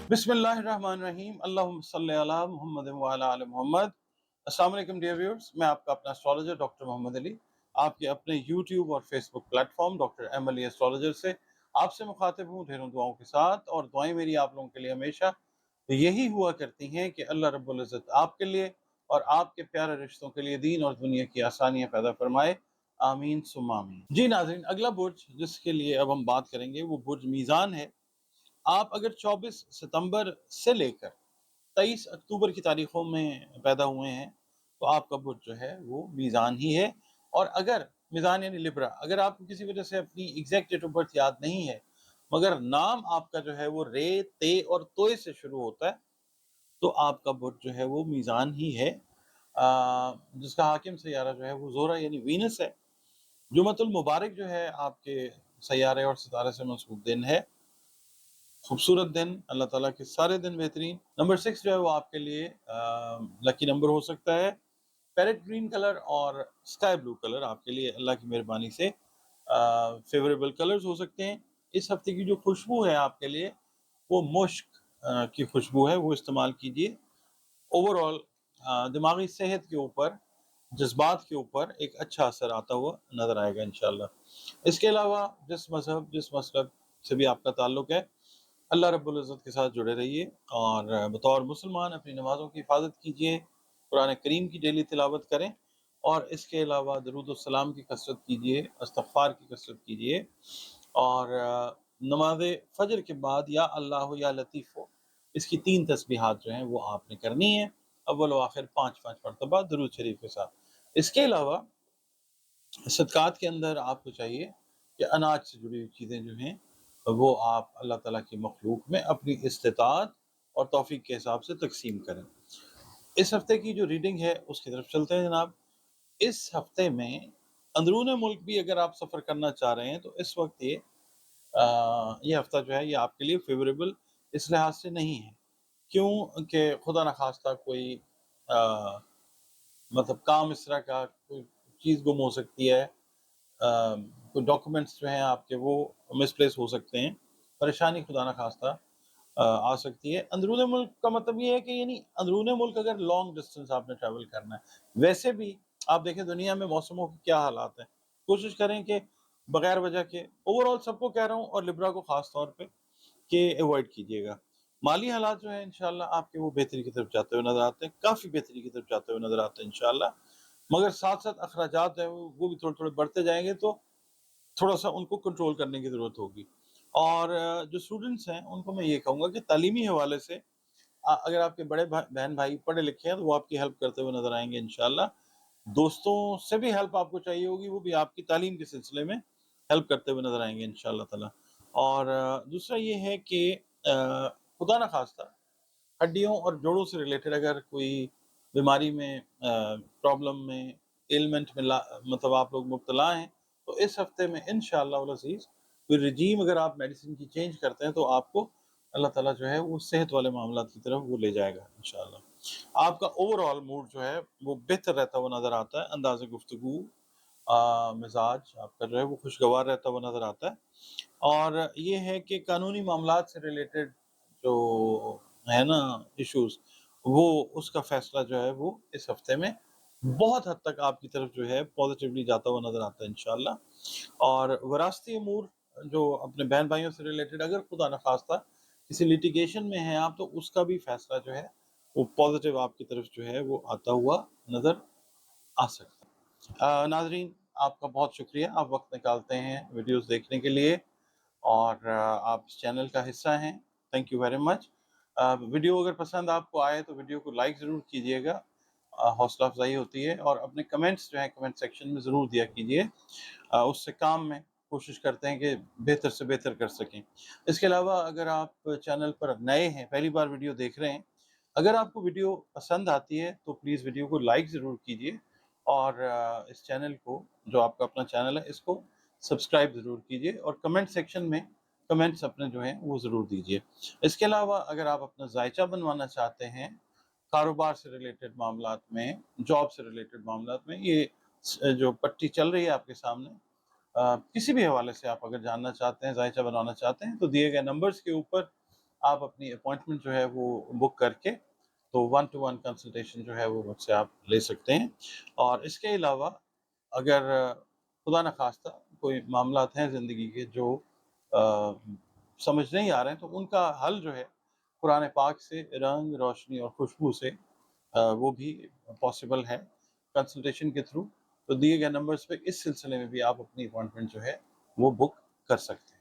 बिस्मिल्लाहिर्रहमानिर्रहीम अल्लाहुम्मा सल्ली अला मुहम्मद व अला आलि मुहम्मद। अस्सलाम वालेकुम डियर व्यूअर्स, मैं आपका अपना एस्ट्रोलॉजर डॉक्टर मोहम्मद अली आपके अपने यूट्यूब और Facebook platform doctor M Ali astrologer से आपसे मुखातिब हूँ ढेरों दुआओं के साथ। और दुआएं मेरी आप लोगों के लिए हमेशा यही हुआ करती हैं कि अल्लाह रब्बुल इज़्ज़त आपके लिए और आपके प्यारे रिश्तों के लिए दीन और दुनिया की आसानियाँ पैदा फरमाए। आमीन सुम्मा आमीन। जी नाज़रीन, अगला बुर्ज जिसके लिए अब हम बात करेंगे वो बुर्ज मीज़ान है। आप अगर 24 सितंबर से लेकर 23 अक्टूबर की तारीखों में पैदा हुए हैं तो आपका बुर्ज जो है वो मीज़ान ही है। और अगर मीज़ान यानी लिब्रा, अगर आपको किसी वजह से अपनी एग्जैक्ट डेट ऑफ बर्थ याद नहीं है मगर नाम आपका जो है वो रे, ते और तोय से शुरू होता है तो आपका बुर्ज जो है वो मीज़ान ही है। जिसका हाकिम सैयारा जो है वो ज़ोहरा यानी वीनस है। जुमतुल मुबारक जो है आपके सैयारे और सितारे से मंसूब दिन है, खूबसूरत दिन, अल्लाह ताला के सारे दिन बेहतरीन। नंबर 6 जो है वो आपके लिए लकी नंबर हो सकता है। पैरेट ग्रीन कलर और स्काई ब्लू कलर आपके लिए अल्लाह की मेहरबानी से फेवरेबल कलर्स हो सकते हैं। इस हफ्ते की जो खुशबू है आपके लिए वो मुश्क की खुशबू है, वो इस्तेमाल कीजिए। ओवरऑल दिमागी सेहत के ऊपर, जज्बात के ऊपर एक अच्छा असर आता हुआ नज़र आएगा इंशाल्लाह। इसके अलावा जिस मज़हब जिस मसलब से भी आपका ताल्लुक़ है, अल्लाह रब्बुल इज़्ज़त के साथ जुड़े रहिए और बतौर मुसलमान अपनी नमाज़ों की हिफाजत कीजिए, कुरान करीम की डेली तिलावत करें और इसके अलावा दरूद व सलाम की कसरत कीजिए, इस्तग़फ़ार की कसरत कीजिए। और नमाज़ फ़जर के बाद या अल्लाह हो या लतीफ़ हो, इसकी 3 तस्बीहात जो हैं वो आपने करनी है, अव्वल व आखिर 5-5 मरतबा दुरूद शरीफ के साथ। इसके अलावा सदक़ात के अंदर आपको चाहिए कि अनाज से जुड़ी हुई चीज़ें जो हैं वो आप अल्लाह ताला की मखलूक में अपनी इस्तिताअत और तौफ़ीक के हिसाब से तक़सीम करें। इस हफ़्ते की जो रीडिंग है उसकी तरफ चलते हैं जनाब। इस हफ़्ते में अंदरून मुल्क भी अगर आप सफ़र करना चाह रहे हैं तो इस वक्त ये हफ़्ता जो है ये आपके लिए फ़ेवरेबल इस लिहाज से नहीं है। क्यों कि खुदा न ख़ास्ता कोई अ, मतलब काम इस तरह का कोई चीज़ गुम हो सकती है, कोई डॉक्यूमेंट्स जो हैं आपके वो मिसप्लेस हो सकते हैं, परेशानी खुदा न ख़ास्ता आ सकती है। अंदरून मुल्क का मतलब ये है कि यानी अंदरून मुल्क अगर लॉन्ग डिस्टेंस आपने ट्रैवल करना है। वैसे भी आप देखें दुनिया में मौसमों के क्या हालात हैं, कोशिश करें कि बगैर वजह के, ओवरऑल सबको कह रहा हूँ और लिब्रा को ख़ास तौर पे, कि अवॉइड कीजिएगा। माली हालात जो हैं इंशाल्लाह आपके वो बेहतरी की तरफ जाते हुए नज़र आते हैं, काफ़ी बेहतरी की तरफ जाते हुए नज़र आते हैं इंशाल्लाह। मगर साथ-साथ अखराजात जो हैं वो भी थोड़े-थोड़े बढ़ते जाएँगे तो थोड़ा-सा उनको कंट्रोल करने की ज़रूरत होगी। और जो स्टूडेंट्स हैं उनको मैं ये कहूँगा कि तालीमी हवाले से अगर आपके बड़े बहन भाई पढ़े लिखे हैं तो वो आपकी हेल्प करते हुए नज़र आएँगे इंशाल्लाह। दोस्तों से भी हेल्प आपको चाहिए होगी, वो भी आपकी तालीम के सिलसिले में हेल्प करते हुए नज़र आएँगे इंशाल्लाह ताला। और दूसरा ये है कि खुदा न ख़ास्ता हड्डियों और जोड़ों से रिलेटेड अगर कोई बीमारी में, प्रॉब्लम में, एलिमेंट में मतलब आप लोग मुब्तला हैं तो इस हफ्ते में इंशाअल्लाह वल अज़ीज़ कोई रिजीम अगर आप मेडिसिन की चेंज करते हैं तो आपको अल्लाह ताला जो है वो सेहत वाले मामलात की तरफ वो ले जाएगा इंशाअल्लाह। आपका ओवरऑल मूड जो है वो बेहतर रहता हुआ नज़र आता है, अंदाज़े गुफ्तगू, मिजाज आपका जो है वो खुशगवार रहता हुआ नज़र आता है। और ये है कि कानूनी मामलात से रिलेटेड जो है ना इश्यूज़, वो उसका फ़ैसला जो है वो इस हफ़्ते में बहुत हद तक आपकी तरफ जो है पॉज़िटिवली जाता हुआ नज़र आता है इंशाअल्लाह। और विरासती अमूर जो अपने बहन-भाइयों से रिलेटेड अगर खुदा न ख़ास्ता किसी लिटिगेशन में हैं आप तो उसका भी फ़ैसला जो है वो पॉज़िटिव आपकी तरफ जो है वो आता हुआ नज़र आ सकता है। नाज़रीन, आपका बहुत शुक्रिया, आप वक़्त निकालते हैं वीडियोज़ देखने के लिए और आप इस चैनल का हिस्सा हैं। Thank you very much. Video अगर पसंद आपको आए तो वीडियो को लाइक ज़रूर कीजिएगा, हौसला अफ़ज़ाई होती है। और अपने कमेंट्स जो हैं कमेंट सेक्शन में ज़रूर दिया कीजिए, उससे काम में कोशिश करते हैं कि बेहतर से बेहतर कर सकें। इसके अलावा अगर आप चैनल पर नए हैं, पहली बार वीडियो देख रहे हैं, अगर आपको वीडियो पसंद आती है तो प्लीज़ वीडियो को लाइक ज़रूर कीजिए और इस चैनल को, जो आपका अपना चैनल है, इसको सब्सक्राइब ज़रूर कीजिए और कमेंट सेक्शन में कमेंट्स अपने जो हैं वो ज़रूर दीजिए। इसके अलावा अगर आप अपना ज़ायचा बनवाना चाहते हैं, कारोबार से रिलेटेड मामलात में, जॉब से रिलेटेड मामलात में, ये जो पट्टी चल रही है आपके सामने, किसी भी हवाले से आप अगर जानना चाहते हैं, ज़ायचा बनवाना चाहते हैं तो दिए गए नंबर्स के ऊपर آپ اپنی اپوائنٹمنٹ جو ہے وہ بک کر کے تو 1-to-1 کنسلٹیشن جو ہے وہ مجھ سے آپ لے سکتے ہیں۔ اور اس کے علاوہ اگر خدا نخواستہ کوئی معاملات ہیں زندگی کے جو سمجھ نہیں آ رہے ہیں تو ان کا حل جو ہے قرآن پاک سے رنگ روشنی اور خوشبو سے وہ بھی پاسبل ہے کنسلٹیشن کے تھرو۔ تو دیے گئے نمبرز پہ اس سلسلے میں بھی آپ اپنی اپوائنٹمنٹ جو ہے وہ بک کر سکتے ہیں۔